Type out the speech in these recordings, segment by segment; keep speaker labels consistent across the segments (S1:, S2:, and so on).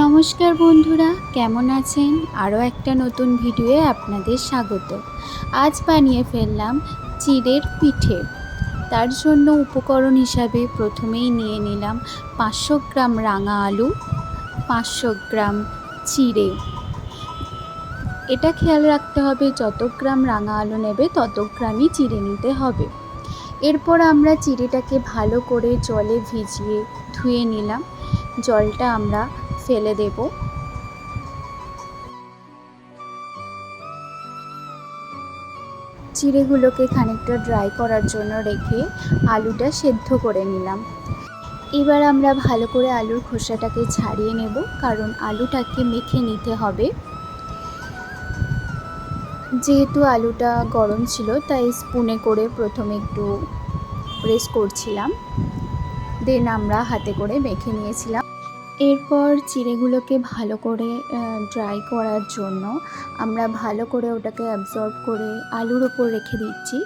S1: নমস্কার বন্ধুরা, কেমন আছেন? আরও একটা নতুন ভিডিওয়ে আপনাদের স্বাগত। আজ বানিয়ে ফেললাম চিড়ের পিঠে। তার জন্য উপকরণ হিসাবে প্রথমেই নিয়ে নিলাম 500 গ্রাম রাঙা আলু, 500 গ্রাম চিড়ে। এটা খেয়াল রাখতে হবে যত গ্রাম রাঙা আলু নেবে তত গ্রামই চিড়ে নিতে হবে। এরপর আমরা চিড়েটাকে ভালো করে জলে ভিজিয়ে ধুয়ে নিলাম। জলটা আমরা ফেলে দেব। চিড়েগুলোকে খানিকটা ড্রাই করার জন্য রেখে আলুটা সেদ্ধ করে নিলাম। এবার আমরা ভালো করে আলুর খোসাটাকে ছাড়িয়ে নেব, কারণ আলুটাকে মেখে নিতে হবে। যেহেতু আলুটা গরম ছিল তাই স্পুনে করে প্রথমে একটু প্রেস করছিলাম, দেন আমরা হাতে করে মেখে নিয়েছিলাম। এরপর চিড়েগুলোকে ভালো করে ড্রাই করার জন্য আমরা ভালো করে ওটাকে অ্যাবজর্ব করে আলুর ওপর রেখে দিচ্ছি,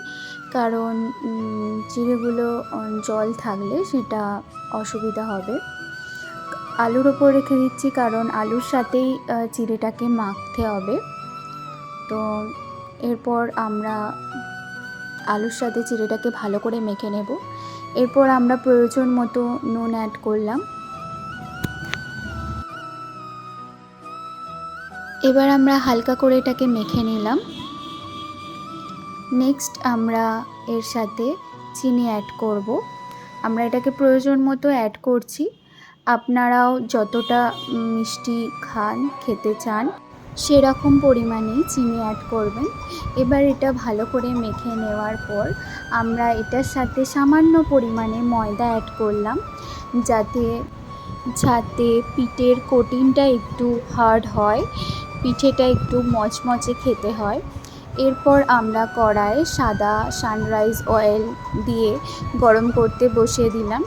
S1: কারণ চিড়েগুলো জল থাকলে সেটা অসুবিধা হবে। আলুর ওপর রেখে দিচ্ছি কারণ আলুর সাথেই চিড়েটাকে মাখতে হবে। তো এরপর আমরা আলুর সাথে চিড়েটাকে ভালো করে মেখে নেব। এরপর আমরা প্রয়োজন মতো নুন অ্যাড করলাম। এবার আমরা হালকা করে এটাকে মেখে নিলাম। নেক্সট আমরা এর সাথে চিনি অ্যাড করব। আমরা এটাকে প্রয়োজন মতো অ্যাড করছি। আপনারাও যতটা মিষ্টি খান, খেতে চান, সেরকম পরিমাণেই চিনি অ্যাড করবেন। এবার এটা ভালো করে মেখে নেওয়ার পর আমরা এটার সাথে সামান্য পরিমাণে ময়দা অ্যাড করলাম, যাতে পিঠের কোটিংটা একটু হার্ড হয়, পিঠেটা একটু মচমচে খেতে হয়। এরপর আমরা কড়াইয়ে সাদা সানরাইজ অয়েল দিয়ে গরম করতে বসিয়ে দিলাম।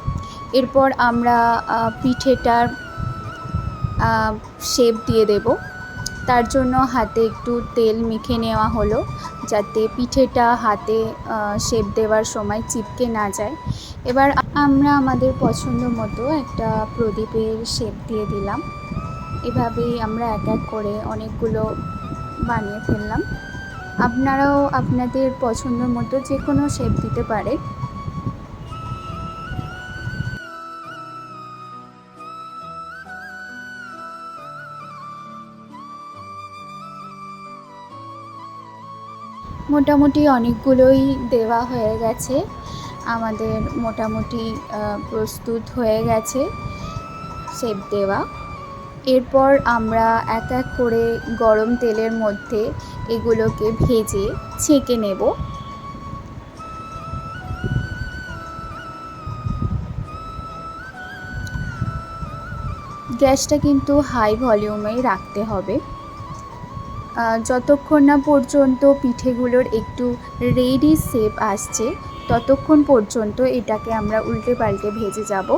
S1: এরপর আমরা পিঠেটার শেপ দিয়ে দেব। তার জন্য হাতে একটু তেল মেখে নেওয়া হলো, যাতে পিঠেটা হাতে শেপ দেওয়ার সময় চিপকে না যায়। এবার আমরা আমাদের পছন্দ মতো একটা প্রদীপের শেপ দিয়ে দিলাম। এভাবেই আমরা এক এক করে অনেকগুলো বানিয়ে ফেললাম। আপনারাও আপনাদের পছন্দ মতো যে কোনো শেপ দিতে পারে। মোটামুটি অনেকগুলোই দেওয়া হয়ে গেছে, আমাদের মোটামুটি প্রস্তুত হয়ে গেছে শেপ দেওয়া। এরপর আমরা এক এক করে গরম তেলের মধ্যে এগুলোকে ভেজে ছেঁকে নেব। গ্যাসটা কিন্তু হাই ভলিউমেই রাখতে হবে। যতক্ষণ না পর্যন্ত পিঠেগুলোর একটু রেডি শেপ আসছে ততক্ষণ পর্যন্ত এটাকে আমরা উল্টে পাল্টে ভেজে যাব।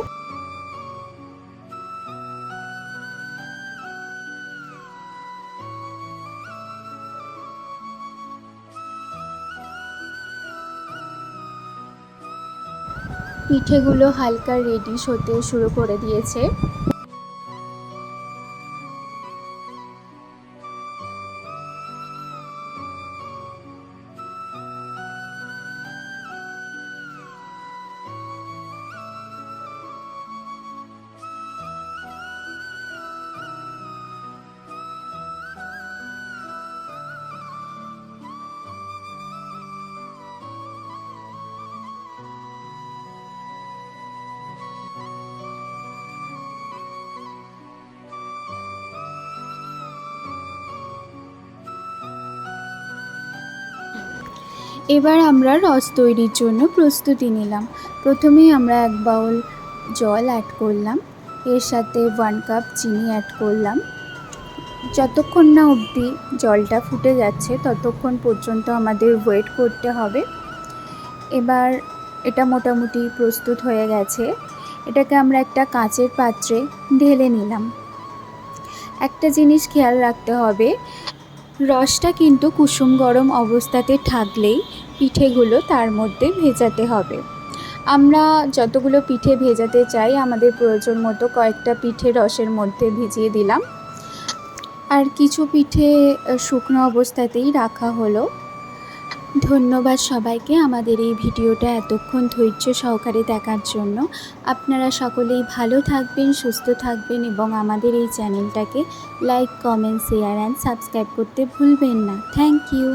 S1: পিঠেগুলো হালকা রেডিশ হতে শুরু করে দিয়েছে। এবার আমরা রস তৈরির জন্য প্রস্তুতি নিলাম। প্রথমেই আমরা 1 বাউল জল অ্যাড করলাম, এর সাথে 1 কাপ চিনি অ্যাড করলাম। যতক্ষণ না অবধি জলটা ফুটে যাচ্ছে ততক্ষণ পর্যন্ত আমাদের ওয়েট করতে হবে। এবার এটা মোটামুটি প্রস্তুত হয়ে গেছে। এটাকে আমরা একটা কাঁচের পাত্রে ঢেলে নিলাম। একটা জিনিস খেয়াল রাখতে হবে, রসটা কিন্তু কুসুম গরম অবস্থাতে থাকলেই পিঠেগুলো তার মধ্যে ভেজাতে হবে। আমরা যতগুলো পিঠে ভেজাতে চাই আমাদের প্রয়োজন মতো কয়েকটা পিঠে রসের মধ্যে ভিজিয়ে দিলাম, আর কিছু পিঠে শুকনো অবস্থাতেই রাখা হলো। ধন্যবাদ সবাইকে আমাদের এই ভিডিওটা এতক্ষণ ধৈর্য সহকারে দেখার জন্য। আপনারা সকলেই ভালো থাকবেন, সুস্থ থাকবেন এবং আমাদের এই চ্যানেলটাকে like, comment, share and subscribe করতে ভুলবেন না। Thank you.